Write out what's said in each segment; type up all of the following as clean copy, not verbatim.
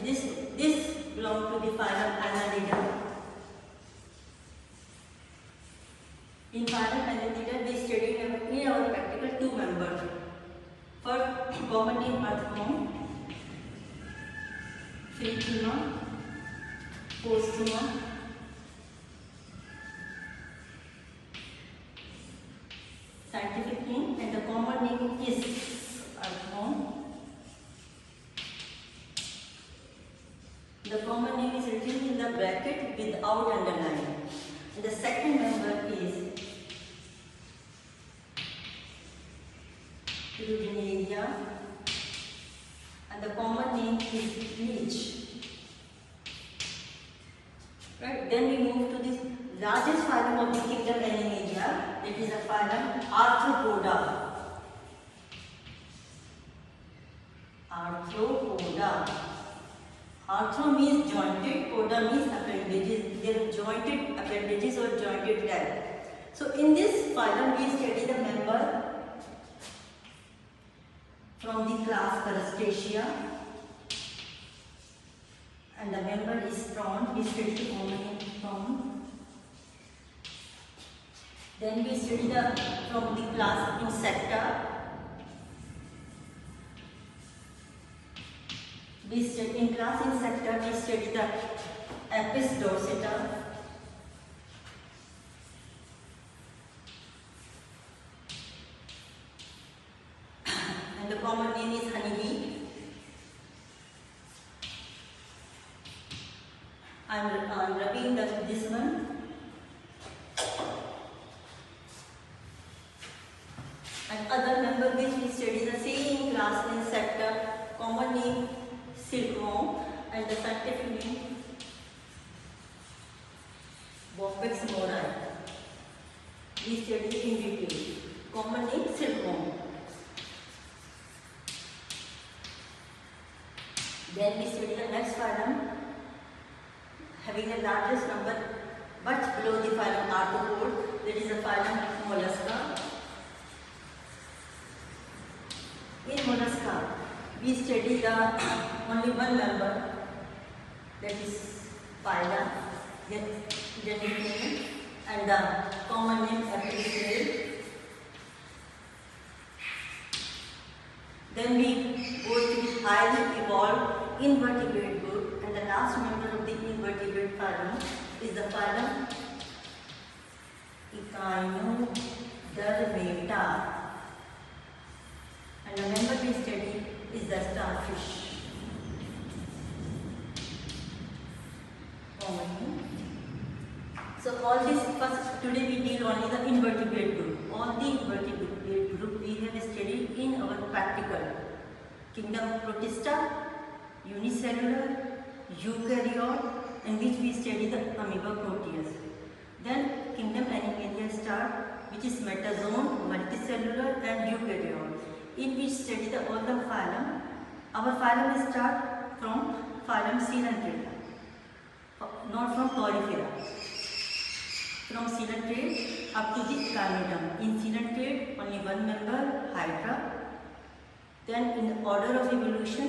this belongs to the phylum Annelida. In phylum Annelida, we studied in our practical two members. First, common name earthworm, Phrythema, Posthuma, scientific name, and the common name is earthworm. The common name is written in the bracket without underline. And the second member is Rudinaria, and the common name is leech. Right? Then we move to this largest phylum of the kingdom Animalia. It is a phylum Arthropoda. Arthropoda. Arthro means jointed, poda means appendages. They are jointed appendages or jointed leg. So in this phylum we study the member from the class Crustacea, and the member is prawn. We study the common name prawn. Then we study from the class Insecta. In class Insecta, we study the Apis dorsata, and the common name is honeybee. I am rubbing this one. And other member which we study the same class Insecta, common name silkworm, and the scientific name Bombyx mori. We study in detail. Common name silkworm. Then we study the next phylum, having the largest number much below the phylum Arthropod, that is the phylum Mollusca. In Mollusca, we study the only one member, that is phyla, generic name, and the common name Apis. Then we go to the highly evolved invertebrate group, and the last member of the invertebrate phylum is the phylum Echinodermata, and the member we study is the starfish. So all this, first today we deal only the invertebrate group. All the invertebrate group we have studied in our practical. Kingdom Protista, unicellular, eukaryote, in which we study the amoeba proteus. Then Kingdom Animalia start, which is metazoan, multicellular, and eukaryote, in which study all the phylum. Our phylum start from phylum Coelenterata, not from Porifera. From Coelenterate up to the Chlamydium. In Coelenterate, only one member, Hydra. Then in the order of evolution,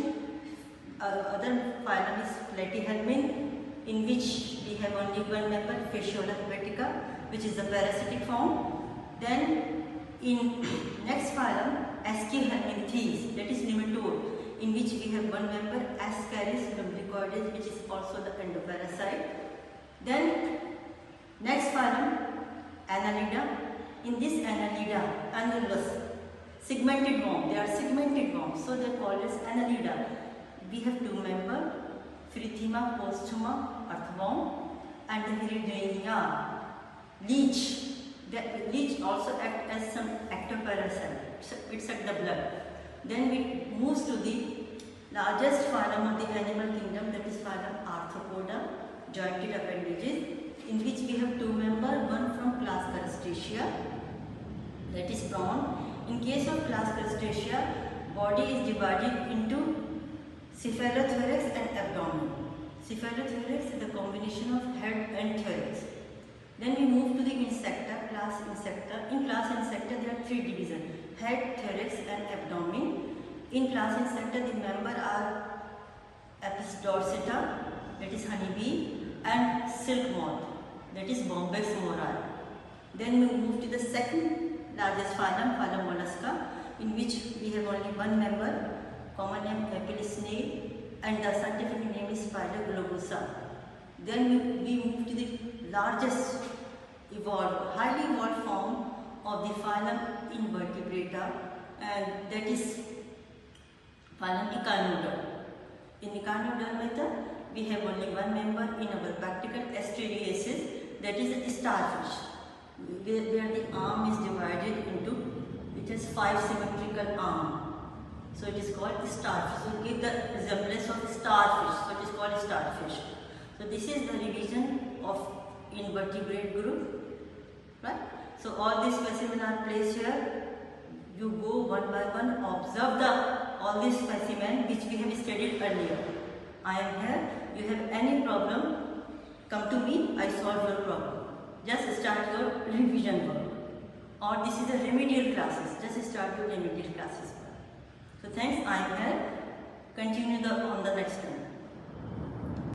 other phylum is Platyhelminth, in which we have only one member, Fasciola hepatica, which is the parasitic form. Then in next phylum, Aschelhelminthes, that is nematode, in which we have one member, Ascaris lumbricoides, which is also the endoparasite. Then next phylum, Annelida. In this Annelida, annulus, segmented worm. They are segmented worms, so they are called as Annelida. We have two members, Phrythema, Posthuma, earthworm, and the Rudinaria, leech. The leech also acts as some ectoparasite. It sucks the blood. Then we move to the largest phylum of the animal kingdom, that is phylum Arthropoda, jointed appendages, in which we have two members, one from class Crustacea, that is prawn. In case of class Crustacea, body is divided into cephalothorax and abdomen. Cephalothorax is the combination of head and thorax. Then we move to the Insecta, class Insecta. In class Insecta, there are three divisions: head, thorax, and abdomen. In class Insecta, the members are Apis dorsata, that is honeybee, and silk moth, that is Bombyx mori. Then we move to the second largest phylum, phylum Mollusca, in which we have only one member, common name Apis snail, and the scientific name is Phylloglobusa. Then we move to the largest evolved, highly evolved form of the phylum Invertebrata, and that is phylum Echinoderm. In Echinodermata, we have only one member in our practical Asteriasis, that is a starfish, where the arm is divided into, it has 5 symmetrical arms. So it is called starfish. So give the resemblance of starfish. So it is called starfish. So this is the revision of invertebrate group, right? So all these specimens are placed here. You go one by one, observe all these specimens which we have studied earlier. I am here. You have any problem, come to me. I solve your problem. Just start your revision work. Or this is the remedial classes. Just start your remedial classes. So thanks. I am here. Continue on the next time.